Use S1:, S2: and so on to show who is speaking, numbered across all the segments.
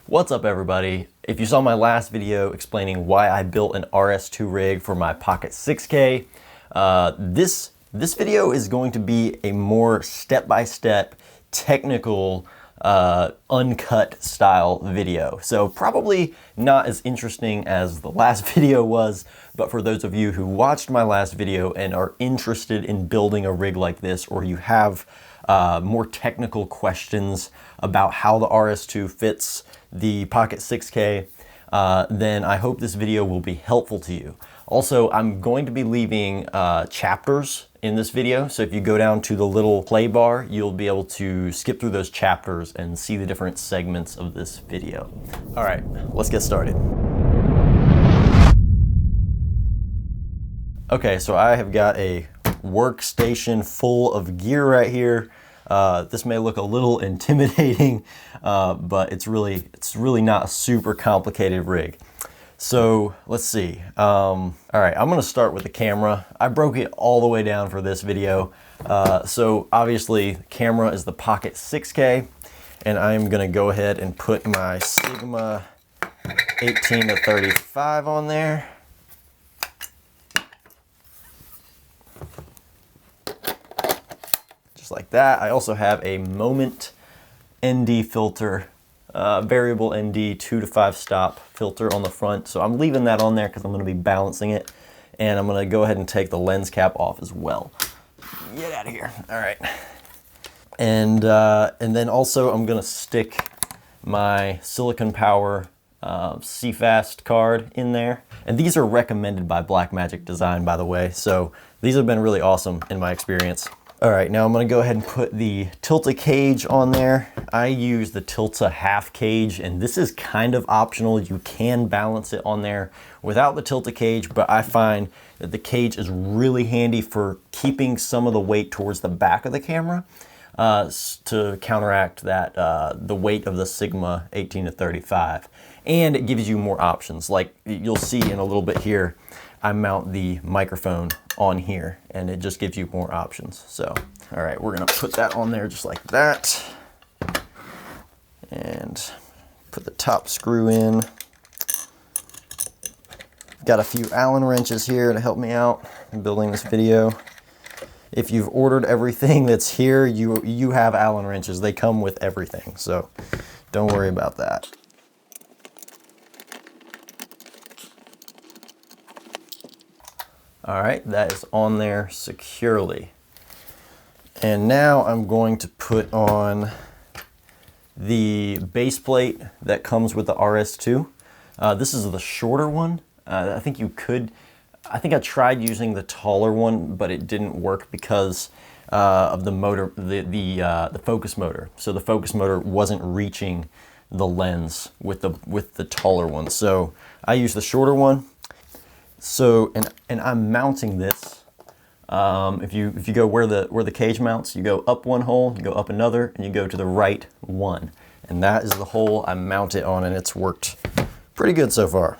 S1: What's up everybody? If you saw my last video explaining why I built an RS2 rig for my Pocket 6K, this video is going to be a more step-by-step technical uncut style video. So probably not as interesting as the last video was, but for those of you who watched my last video and are interested in building a rig like this, or you have more technical questions about how the RS2 fits the Pocket 6K, then I hope this video will be helpful to you. Also, I'm going to be leaving chapters in this video, so if you go down to the little play bar, you'll be able to skip through those chapters and see the different segments of this video. All right, let's get started. Okay, so I have got a workstation full of gear right here. This may look a little intimidating, but it's really not a super complicated rig. So let's see. All right, I'm gonna start with the camera. I broke it all the way down for this video. So obviously the camera is the Pocket 6K, and I'm gonna go ahead and put my Sigma 18-35 on there. Just like that. I also have a Moment ND filter, variable ND 2 to 5 stop filter on the front. So I'm leaving that on there because I'm going to be balancing it. And I'm going to go ahead and take the lens cap off as well. Get out of here. All right. And then also I'm going to stick my Silicon Power CFast card in there. And these are recommended by Blackmagic Design, by the way. So these have been really awesome in my experience. All right, now I'm gonna go ahead and put the Tilta cage on there. I use the Tilta half cage, and this is kind of optional. You can balance it on there without the Tilta cage, but I find that the cage is really handy for keeping some of the weight towards the back of the camera to counteract that the weight of the Sigma 18-35. And it gives you more options. Like you'll see in a little bit here, I mount the microphone on here and it just gives you more options. So, all right, we're gonna put that on there just like that. And put the top screw in. Got a few Allen wrenches here to help me out in building this video. If you've ordered everything that's here, you have Allen wrenches. They come with everything, so don't worry about that. All right, that is on there securely. And now I'm going to put on the base plate that comes with the RS2. This is the shorter one. I think I tried using the taller one, but it didn't work because of the motor, the focus motor. So the focus motor wasn't reaching the lens with the taller one. So I use the shorter one. So, and I'm mounting this. If you go where the cage mounts, you go up one hole, you go up another, and you go to the right one. And that is the hole I mount it on, and it's worked pretty good so far.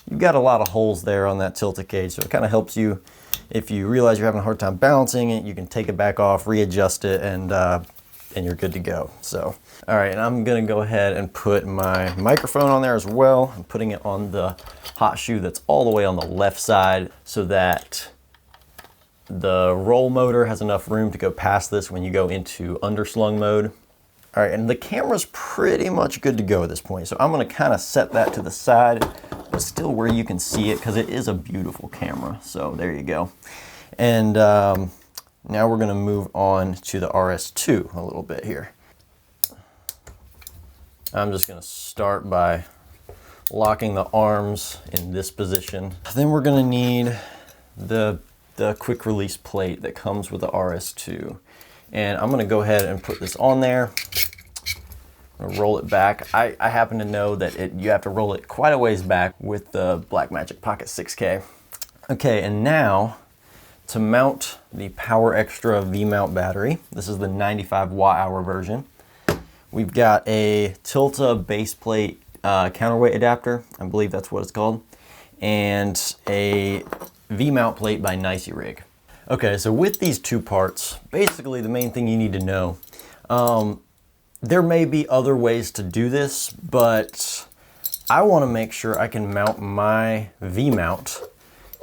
S1: You've got a lot of holes there on that Tilta cage, so it kind of helps you. If you realize you're having a hard time balancing it, you can take it back off, readjust it, and you're good to go. So, all right, and I'm gonna go ahead and put my microphone on there as well. I'm putting it on the hot shoe that's all the way on the left side so that the roll motor has enough room to go past this when you go into underslung mode. All right, and the camera's pretty much good to go at this point. So I'm gonna kind of set that to the side, but still where you can see it because it is a beautiful camera. So there you go. And now we're gonna move on to the RS2 a little bit here. I'm just gonna start by locking the arms in this position. Then we're gonna need the quick release plate that comes with the RS2. And I'm gonna go ahead and put this on there. I'm gonna roll it back. I happen to know that you have to roll it quite a ways back with the Blackmagic Pocket 6K. Okay, and now to mount the Power Extra V-mount battery. This is the 95 watt-hour version. We've got a Tilta base plate counterweight adapter, I believe that's what it's called, and a V-mount plate by Nicey Rig. Okay, so with these two parts, basically the main thing you need to know, There may be other ways to do this, but I want to make sure I can mount my V-mount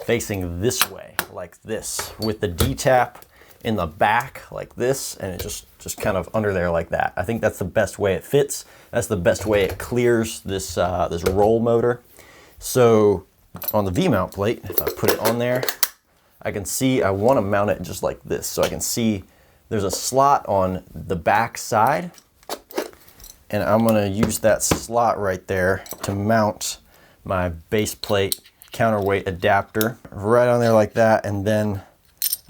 S1: facing this way, like this, with the D-tap in the back like this, and it just kind of under there like that. I think that's the best way it fits. That's the best way it clears this, this roll motor. So on the V-mount plate, if I put it on there, I can see I want to mount it just like this. So I can see there's a slot on the back side, and I'm going to use that slot right there to mount my base plate counterweight adapter right on there like that, and then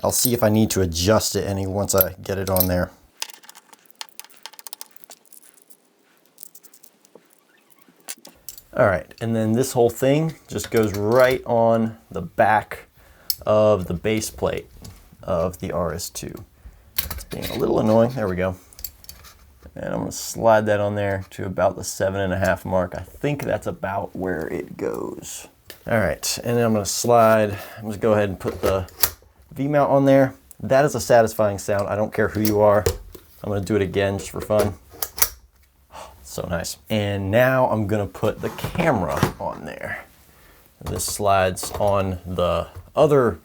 S1: I'll see if I need to adjust it any once I get it on there. All right, and then this whole thing just goes right on the back of the base plate of the RS2. It's being a little annoying. There we go. And I'm gonna slide that on there to about the 7.5 mark. I think that's about where it goes. All right, and then I'm just go ahead and put the V-mount on there. That is a satisfying sound. I don't care who you are. I'm gonna do it again just for fun. So nice. And now I'm gonna put the camera on there. This slides on the other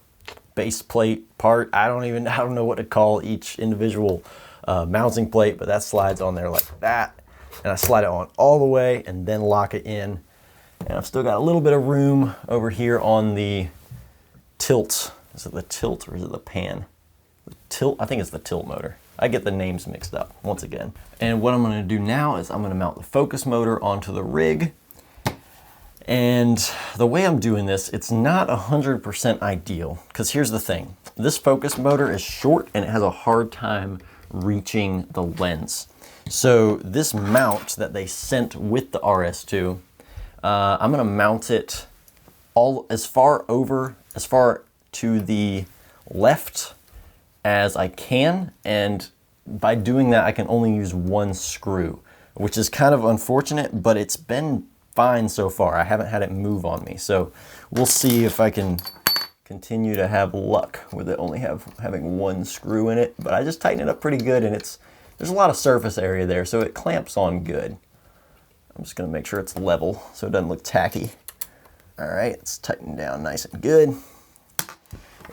S1: base plate part. I don't know what to call each individual mounting plate, but that slides on there like that. And I slide it on all the way and then lock it in. And I've still got a little bit of room over here on the tilt. Is it the tilt or is it the pan? The tilt, I think it's the tilt motor. I get the names mixed up once again. And what I'm gonna do now is I'm gonna mount the focus motor onto the rig. And the way I'm doing this, it's not 100% ideal, because here's the thing. This focus motor is short and it has a hard time reaching the lens. So this mount that they sent with the RS2, I'm gonna mount it all as far to the left as I can, and by doing that I can only use one screw, which is kind of unfortunate, but it's been fine so far. I haven't had it move on me, so we'll see if I can continue to have luck with it only having one screw in it. But I just tighten it up pretty good, and there's a lot of surface area there, so it clamps on good. I'm just gonna make sure it's level so it doesn't look tacky. All right, it's tightened down nice and good.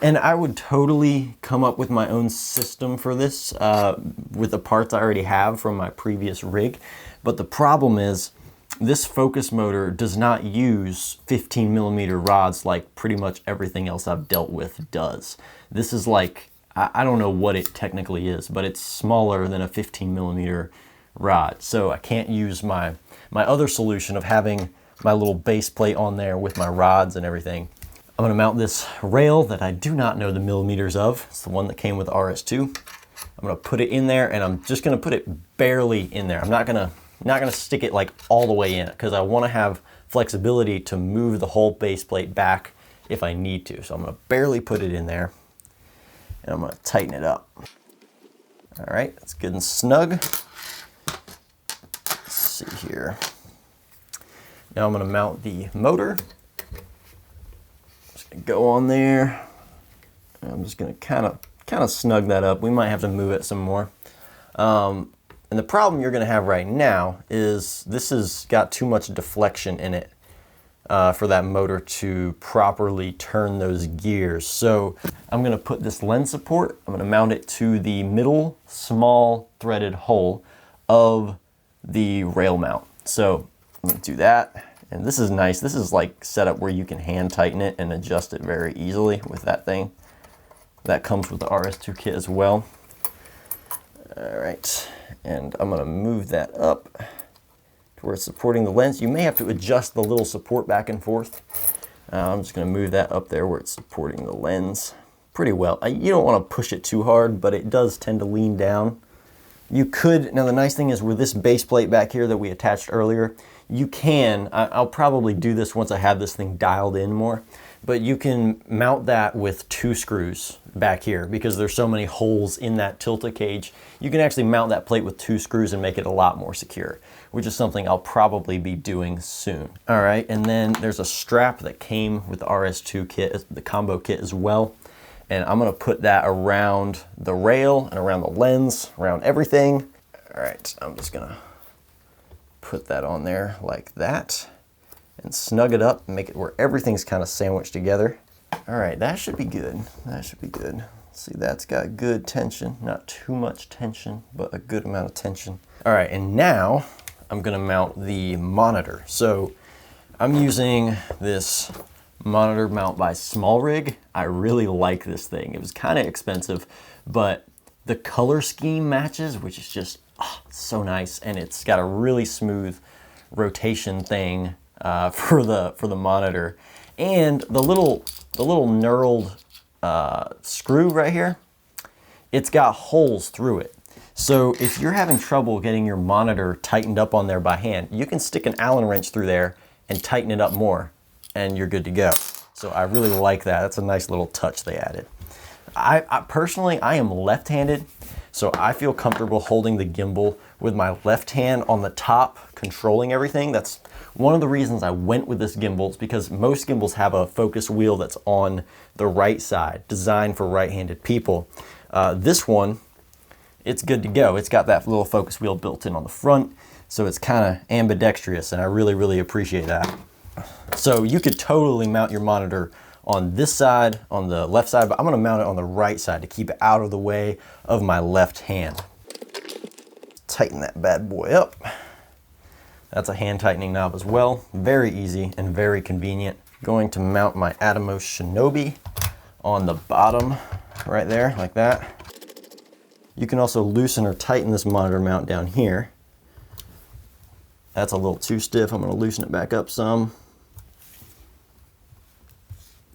S1: And I would totally come up with my own system for this with the parts I already have from my previous rig. But the problem is this focus motor does not use 15mm rods like pretty much everything else I've dealt with does. This is like, I don't know what it technically is, but it's smaller than a 15mm rod. So I can't use my other solution of having my little base plate on there with my rods and everything. I'm gonna mount this rail that I do not know the millimeters of. It's the one that came with RS2. I'm gonna put it in there, and I'm just gonna put it barely in there. I'm not gonna stick it like all the way in, because I wanna have flexibility to move the whole base plate back if I need to. So I'm gonna barely put it in there, and I'm gonna tighten it up. All right, that's good and snug. Let's see here. Now I'm gonna mount the motor. Just gonna go on there. I'm just gonna kind of snug that up. We might have to move it some more. And the problem you're gonna have right now is this has got too much deflection in it for that motor to properly turn those gears. So I'm gonna put this lens support, I'm gonna mount it to the middle small threaded hole of the rail mount. So I'm gonna do that. And this is nice. This is like set up where you can hand tighten it and adjust it very easily with that thing. That comes with the RS2 kit as well. All right, and I'm gonna move that up to where it's supporting the lens. You may have to adjust the little support back and forth. I'm just gonna move that up there where it's supporting the lens pretty well. You don't wanna push it too hard, but it does tend to lean down. You could, now the nice thing is with this base plate back here that we attached earlier, you can, I'll probably do this once I have this thing dialed in more, but you can mount that with 2 screws back here because there's so many holes in that tilta cage. You can actually mount that plate with 2 screws and make it a lot more secure, which is something I'll probably be doing soon. All right, and then there's a strap that came with the RS2 kit, the combo kit as well. And I'm gonna put that around the rail and around the lens, around everything. All right, I'm just gonna put that on there like that and snug it up and make it where everything's kind of sandwiched together. All right, that should be good. That should be good. See, that's got good tension, not too much tension, but a good amount of tension. All right, and now I'm gonna mount the monitor. So I'm using this monitor mount by Small Rig. I really like this thing. It was kind of expensive, but the color scheme matches, which is just so nice, and it's got a really smooth rotation thing for the monitor, and the little knurled screw right here, it's got holes through it. So if you're having trouble getting your monitor tightened up on there by hand, you can stick an Allen wrench through there and tighten it up more, and you're good to go. So I really like that. That's a nice little touch they added. I personally, I am left-handed, so I feel comfortable holding the gimbal with my left hand on the top, controlling everything. That's one of the reasons I went with this gimbal, is because most gimbals have a focus wheel that's on the right side, designed for right-handed people. This one, it's good to go. It's got that little focus wheel built in on the front, so it's kind of ambidextrous, and I really, really appreciate that. So you could totally mount your monitor on this side, on the left side, but I'm gonna mount it on the right side to keep it out of the way of my left hand. Tighten that bad boy up. That's a hand tightening knob as well. Very easy and very convenient. Going to mount my Atomos Shinobi on the bottom right there, like that. You can also loosen or tighten this monitor mount down here. That's a little too stiff. I'm gonna loosen it back up some.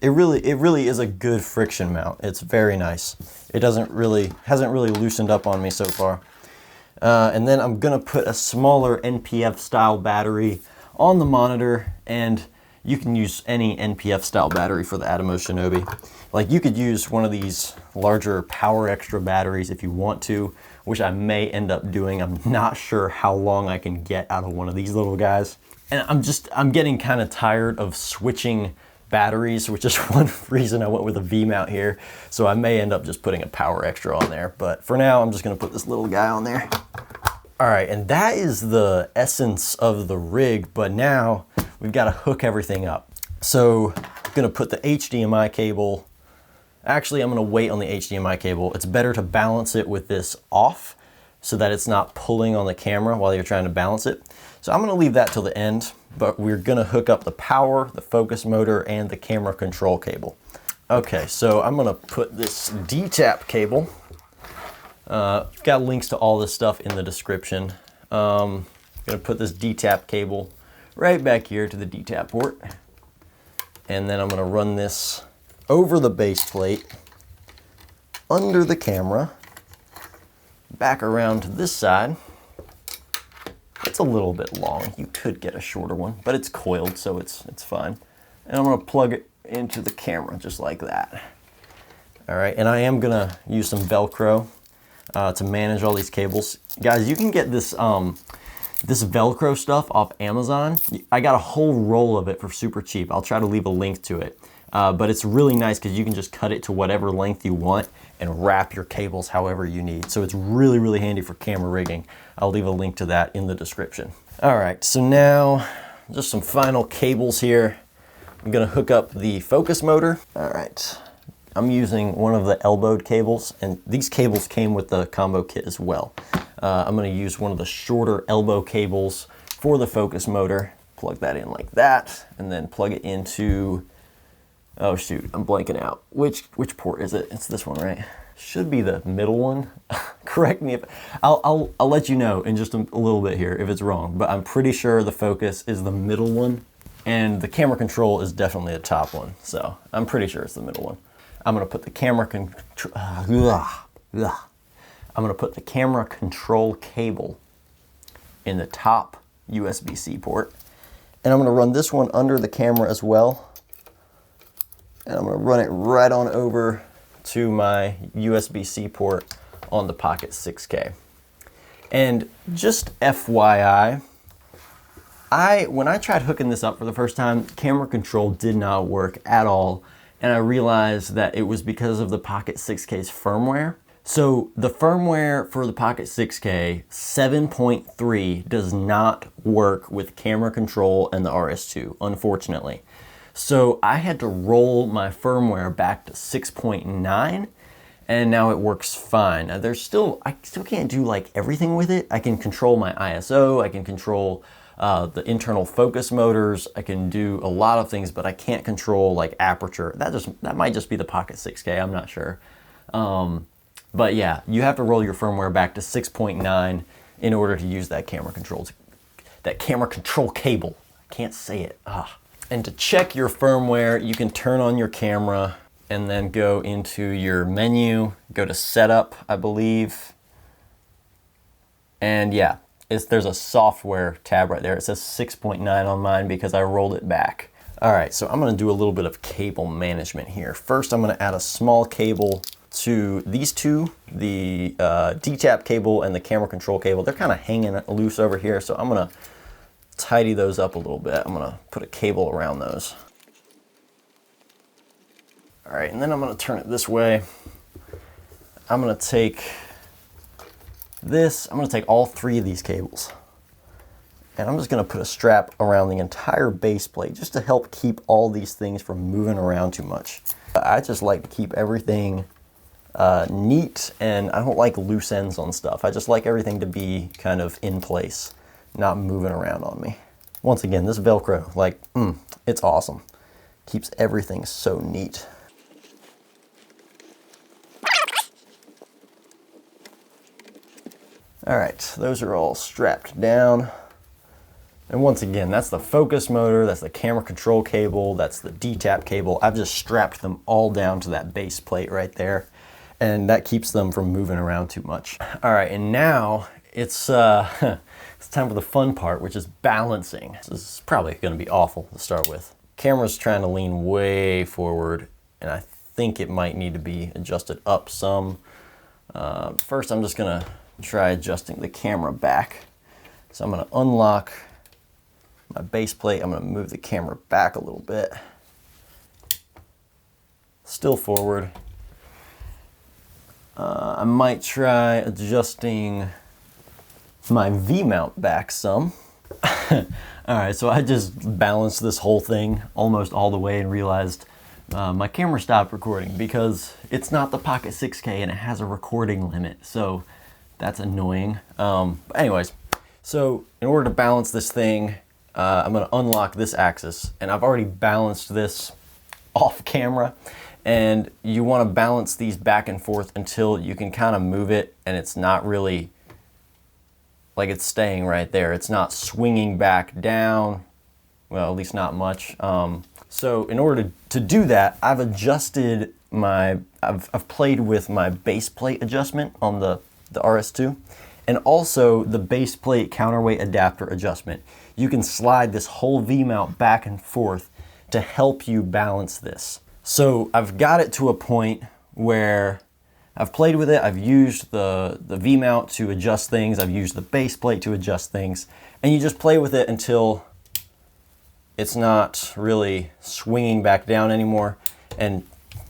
S1: It really is a good friction mount. It's very nice. It hasn't really loosened up on me so far. And then I'm gonna put a smaller NPF style battery on the monitor, and you can use any NPF style battery for the Atomos Shinobi. Like, you could use one of these larger Power Extra batteries if you want to, which I may end up doing. I'm not sure how long I can get out of one of these little guys. And I'm getting kind of tired of switching batteries, which is one reason I went with a V-mount here. So I may end up just putting a Power Extra on there, but for now I'm just gonna put this little guy on there. All right, and that is the essence of the rig, but now we've got to hook everything up. So I'm gonna put the HDMI cable. Actually, I'm gonna wait on the HDMI cable. It's better to balance it with this off so that it's not pulling on the camera while you're trying to balance it. So I'm gonna leave that till the end, but we're gonna hook up the power, the focus motor, and the camera control cable. Okay, so I'm gonna put this D-tap cable. Got links to all this stuff in the description. Gonna put this D-tap cable right back here to the D-tap port. And then I'm gonna run this over the base plate, under the camera, back around to this side. It's a little bit long. You could get a shorter one, but it's coiled, so it's fine. And I'm gonna plug it into the camera just like that. All right, and I am gonna use some Velcro to manage all these cables. Guys, you can get this this Velcro stuff off Amazon. I got a whole roll of it for super cheap. I'll try to leave a link to it. But it's really nice because you can just cut it to whatever length you want and wrap your cables however you need. So it's really, really handy for camera rigging. I'll leave a link to that in the description. All right, so now just some final cables here. I'm gonna hook up the focus motor. All right, I'm using one of the elbowed cables, and these cables came with the combo kit as well. I'm gonna use one of the shorter elbow cables for the focus motor. Plug that in like that, and then plug it into, oh shoot, I'm blanking out. Which port is it? It's this one, right? Should be the middle one. Correct me if, I'll let you know in just a little bit here if it's wrong, but I'm pretty sure the focus is the middle one, and the camera control is definitely the top one. So I'm pretty sure it's the middle one. I'm gonna put the camera control cable in the top USB-C port. And I'm gonna run this one under the camera as well. And I'm gonna run it right on over to my USB-C port on the Pocket 6K. And just FYI, when I tried hooking this up for the first time, camera control did not work at all. And I realized that it was because of the Pocket 6K's firmware. So the firmware for the Pocket 6K 7.3 does not work with camera control and the RS2, unfortunately. So I had to roll my firmware back to 6.9 and now it works fine. Now I still can't do like everything with it. I can control my ISO, I can control the internal focus motors, I can do a lot of things, but I can't control like aperture. That might just be the Pocket 6K, I'm not sure. But yeah, you have to roll your firmware back to 6.9 in order to use that camera control cable. I can't say it. And to check your firmware, you can turn on your camera and then go into your menu, go to Setup, I believe. And yeah, there's a software tab right there. It says 6.9 on mine because I rolled it back. All right, so I'm gonna do a little bit of cable management here. First, I'm gonna add a small cable to these two, the DTAP cable and the camera control cable. They're kind of hanging loose over here, so I'm gonna tidy those up a little bit. I'm gonna put a cable around those. All right, and then I'm gonna turn it this way. I'm gonna take all three of these cables, and I'm just gonna put a strap around the entire base plate just to help keep all these things from moving around too much. I just like to keep everything neat, and I don't like loose ends on stuff. I just like everything to be kind of in place, not moving around on me. Once again, this Velcro, like, it's awesome. Keeps everything so neat. All right, those are all strapped down. And once again, that's the focus motor, that's the camera control cable, that's the DTAP cable. I've just strapped them all down to that base plate right there, and that keeps them from moving around too much. All right, and now it's it's time for the fun part, which is balancing. This is probably gonna be awful to start with. Camera's trying to lean way forward, and I think it might need to be adjusted up some. First, I'm just gonna try adjusting the camera back. So I'm gonna unlock my base plate. I'm gonna move the camera back a little bit. Still forward. I might try adjusting my V-mount back some. All right, so I just balanced this whole thing almost all the way and realized my camera stopped recording because it's not the Pocket 6K and it has a recording limit. So that's annoying. But anyways, so in order to balance this thing, I'm gonna unlock this axis, and I've already balanced this off camera, and you wanna balance these back and forth until you can kind of move it and it's not really, like it's staying right there. It's not swinging back down, well, at least not much. So in order to do that, I've adjusted I've played with my base plate adjustment on the RS2, and also the base plate counterweight adapter adjustment. You can slide this whole V-mount back and forth to help you balance this. So I've got it to a point where I've played with it. I've used the V-mount to adjust things. I've used the base plate to adjust things, and you just play with it until it's not really swinging back down anymore. And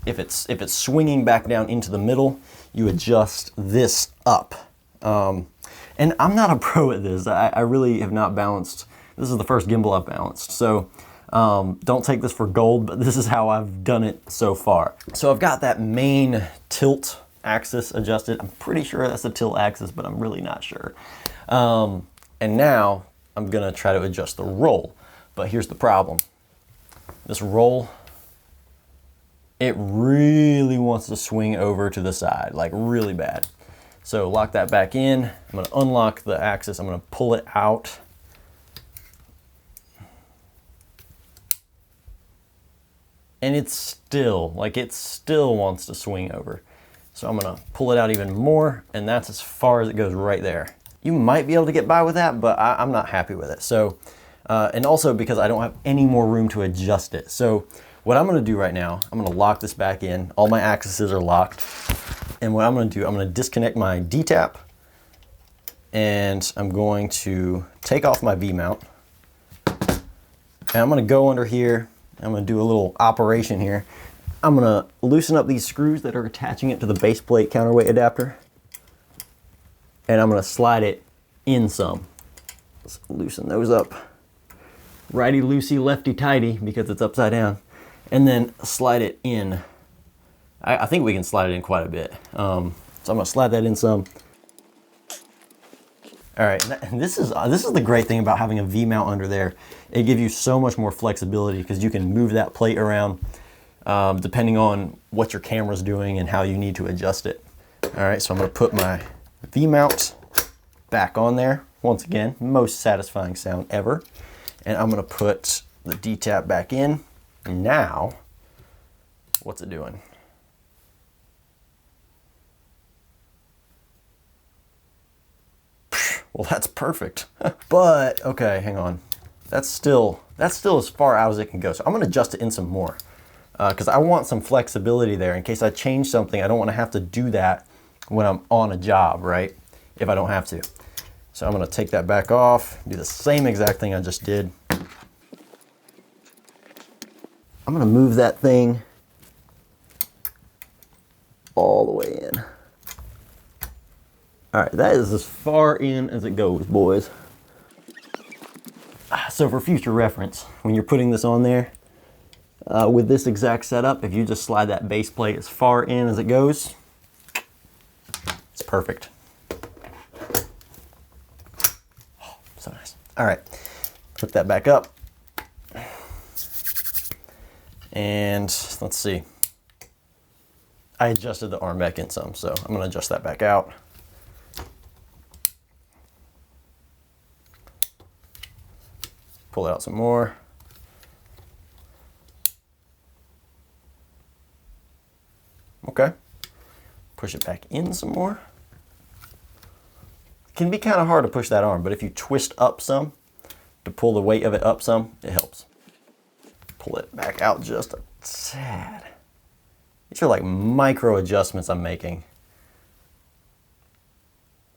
S1: if it's swinging back down into the middle, you adjust this up. And I'm not a pro at this. I really have not balanced. This is the first gimbal I've balanced. So don't take this for gold, but this is how I've done it so far. So I've got that main tilt axis adjusted. I'm pretty sure that's the tilt axis, but I'm really not sure. And now I'm gonna try to adjust the roll. But here's the problem. This roll, it really wants to swing over to the side, like really bad. So lock that back in. I'm gonna unlock the axis. I'm gonna pull it out. And it still wants to swing over. So I'm gonna pull it out even more, and that's as far as it goes right there. You might be able to get by with that, but I'm not happy with it. So, and also because I don't have any more room to adjust it. So what I'm gonna do right now, I'm gonna lock this back in. All my axes are locked. And what I'm gonna do, I'm gonna disconnect my DTAP, and I'm going to take off my V-mount. And I'm gonna go under here. I'm gonna do a little operation here. I'm gonna loosen up these screws that are attaching it to the base plate counterweight adapter. And I'm gonna slide it in some. Let's loosen those up. Righty loosey, lefty tighty, because it's upside down. And then slide it in. I think we can slide it in quite a bit. So I'm gonna slide that in some. All right, and this is the great thing about having a V-mount under there. It gives you so much more flexibility because you can move that plate around depending on what your camera's doing and how you need to adjust it. All right, so I'm gonna put my V-mount back on there. Once again, most satisfying sound ever. And I'm gonna put the D-tap back in. Now, what's it doing? Well, that's perfect. But, okay, hang on. That's still as far out as it can go. So I'm gonna adjust it in some more because I want some flexibility there in case I change something. I don't wanna have to do that when I'm on a job, right? If I don't have to. So I'm gonna take that back off, do the same exact thing I just did. I'm gonna move that thing all the way in. All right, that is as far in as it goes, boys. So for future reference, when you're putting this on there, with this exact setup, if you just slide that base plate as far in as it goes, it's perfect. Oh, so nice. All right, put that back up. And let's see. I adjusted the arm back in some, so I'm gonna adjust that back out. Pull it out some more. Okay. Push it back in some more. It can be kind of hard to push that arm, but if you twist up some to pull the weight of it up some, it helps. Pull it back out just a tad. These are like micro adjustments I'm making.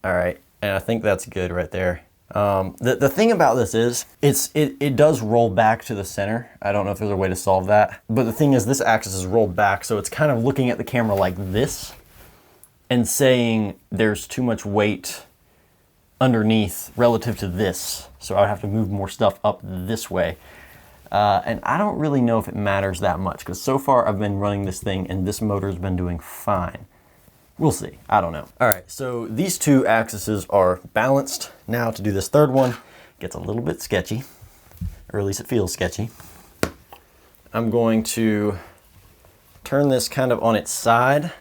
S1: All right, and I think that's good right there. The thing about this is, it does roll back to the center. I don't know if there's a way to solve that. But the thing is, this axis is rolled back, so it's kind of looking at the camera like this and saying there's too much weight underneath relative to this. So I would have to move more stuff up this way. And I don't really know if it matters that much, because so far I've been running this thing and this motor's been doing fine. We'll see, I don't know. All right, so these two axes are balanced. Now to do this third one, gets a little bit sketchy, or at least it feels sketchy. I'm going to turn this kind of on its side. I'm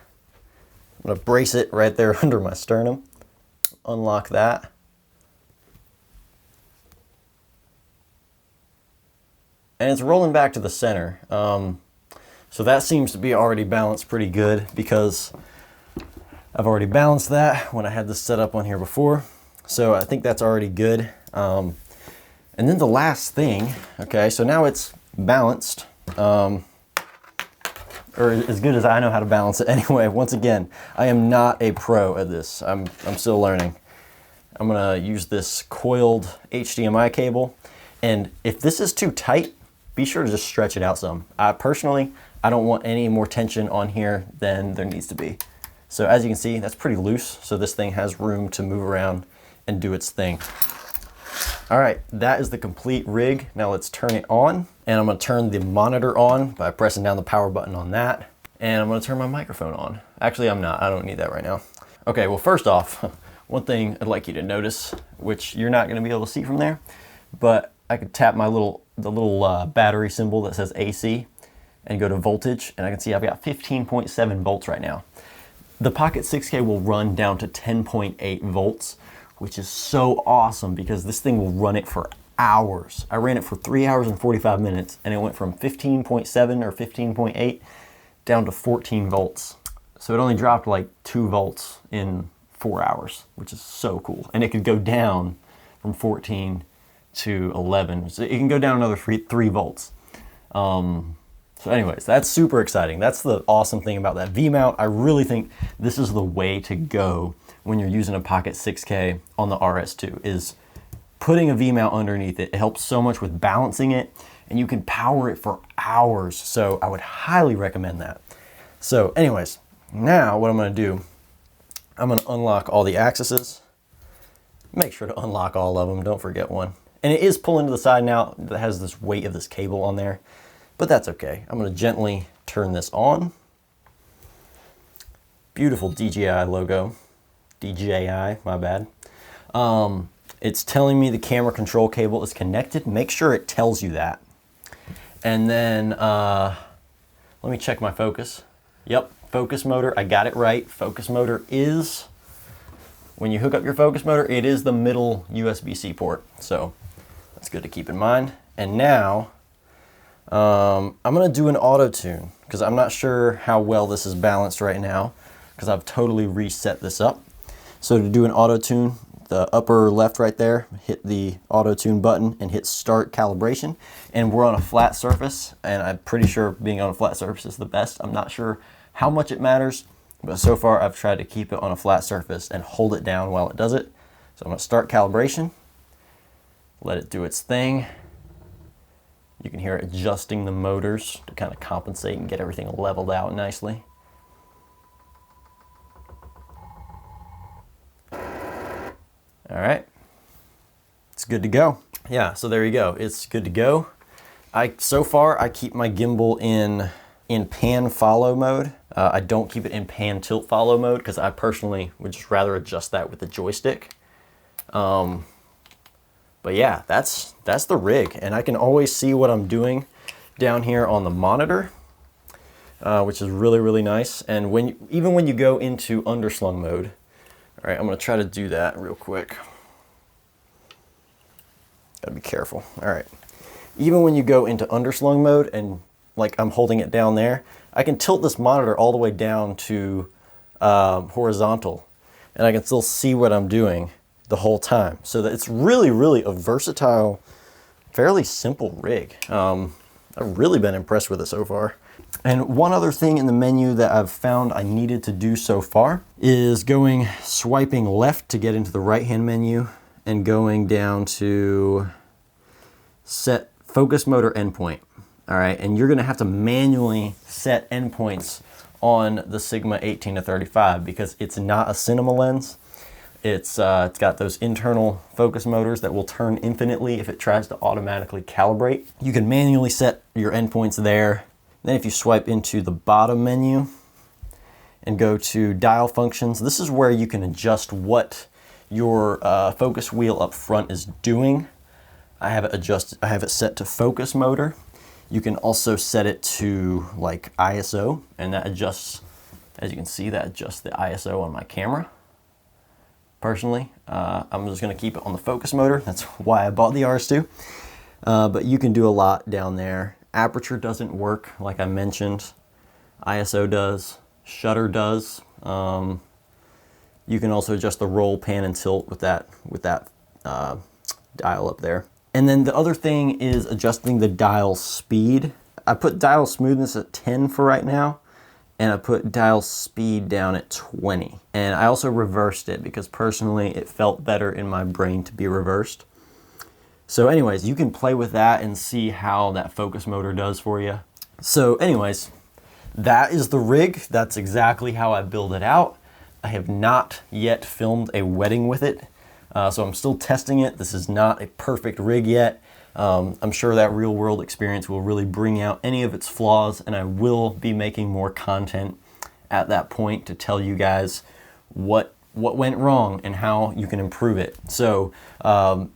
S1: gonna brace it right there under my sternum. Unlock that. And it's rolling back to the center. So that seems to be already balanced pretty good because I've already balanced that when I had this set up on here before. So I think that's already good. And then the last thing, okay, so now it's balanced, or as good as I know how to balance it anyway. Once again, I am not a pro at this. I'm still learning. I'm gonna use this coiled HDMI cable. And if this is too tight, be sure to just stretch it out some. Personally, I don't want any more tension on here than there needs to be. So as you can see, that's pretty loose. So this thing has room to move around and do its thing. All right, that is the complete rig. Now let's turn it on. And I'm gonna turn the monitor on by pressing down the power button on that. And I'm gonna turn my microphone on. Actually, I'm not, I don't need that right now. Okay, well, first off, one thing I'd like you to notice, which you're not gonna be able to see from there, but I could tap the little battery symbol that says AC and go to voltage, and I can see I've got 15.7 volts right now. The Pocket 6K will run down to 10.8 volts, which is so awesome because this thing will run it for hours. I ran it for 3 hours and 45 minutes, and it went from 15.7 or 15.8 down to 14 volts. So it only dropped like 2 volts in 4 hours, which is so cool. And it could go down from 14 to 11. So it can go down another 3 volts. So anyways, that's super exciting. That's the awesome thing about that V-mount. I really think this is the way to go when you're using a Pocket 6K on the RS2, is putting a V-mount underneath it. It helps so much with balancing it, and you can power it for hours. So I would highly recommend that. So anyways, now what I'm gonna do, I'm gonna unlock all the axes. Make sure to unlock all of them, don't forget one. And it is pulling to the side now, that has this weight of this cable on there, but that's okay. I'm gonna gently turn this on. Beautiful DJI logo. DJI, my bad. It's telling me the camera control cable is connected. Make sure it tells you that. And then, let me check my focus. Yep, focus motor, I got it right. Focus motor is, when you hook up your focus motor, it is the middle USB-C port. So that's good to keep in mind. And now, I'm gonna do an auto tune because I'm not sure how well this is balanced right now because I've totally reset this up. So to do an auto tune, the upper left right there, hit the auto tune button and hit start calibration. And we're on a flat surface, and I'm pretty sure being on a flat surface is the best. I'm not sure how much it matters, but so far I've tried to keep it on a flat surface and hold it down while it does it. So I'm gonna start calibration, let it do its thing. You can hear it adjusting the motors to kind of compensate and get everything leveled out nicely. All right, it's good to go. Yeah, so there you go, it's good to go. So far, I keep my gimbal in pan follow mode. I don't keep it in pan tilt follow mode because I personally would just rather adjust that with the joystick. But yeah, that's the rig, and I can always see what I'm doing down here on the monitor, which is really, really nice. And even when you go into underslung mode, all right, I'm gonna try to do that real quick. Gotta be careful. All right, even when you go into underslung mode and like I'm holding it down there, I can tilt this monitor all the way down to horizontal, and I can still see what I'm doing the whole time. So that it's really, really a versatile, fairly simple rig. I've really been impressed with it so far. And one other thing in the menu that I've found I needed to do so far is swiping left to get into the right-hand menu and going down to set focus motor endpoint. All right, and you're gonna have to manually set endpoints on the Sigma 18-35 because it's not a cinema lens. It's got those internal focus motors that will turn infinitely if it tries to automatically calibrate. You can manually set your endpoints there. Then if you swipe into the bottom menu and go to dial functions, this is where you can adjust what your focus wheel up front is doing. I have it set to focus motor. You can also set it to like ISO, and that adjusts, as you can see, that adjusts the ISO on my camera. Personally, I'm just gonna keep it on the focus motor. That's why I bought the RS2. But you can do a lot down there. Aperture doesn't work, like I mentioned. ISO does, shutter does. You can also adjust the roll, pan, and tilt with that dial up there. And then the other thing is adjusting the dial speed. I put dial smoothness at 10 for right now, and I put dial speed down at 20. And I also reversed it because personally it felt better in my brain to be reversed. So anyways, you can play with that and see how that focus motor does for you. So anyways, that is the rig. That's exactly how I build it out. I have not yet filmed a wedding with it. So I'm still testing it. This is not a perfect rig yet. I'm sure that real world experience will really bring out any of its flaws, and I will be making more content at that point to tell you guys what went wrong and how you can improve it. So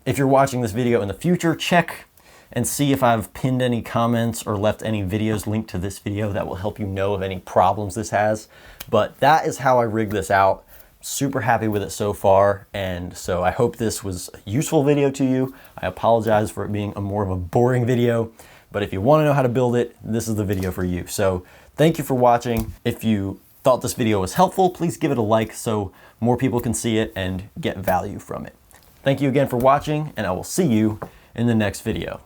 S1: if you're watching this video in the future, check and see if I've pinned any comments or left any videos linked to this video that will help you know of any problems this has. But that is how I rigged this out. Super happy with it so far, and so I hope this was a useful video to you. I apologize for it being more of a boring video, but if you want to know how to build it, this is the video for you. So thank you for watching. If you thought this video was helpful, please give it a like so more people can see it and get value from it. Thank you again for watching, and I will see you in the next video.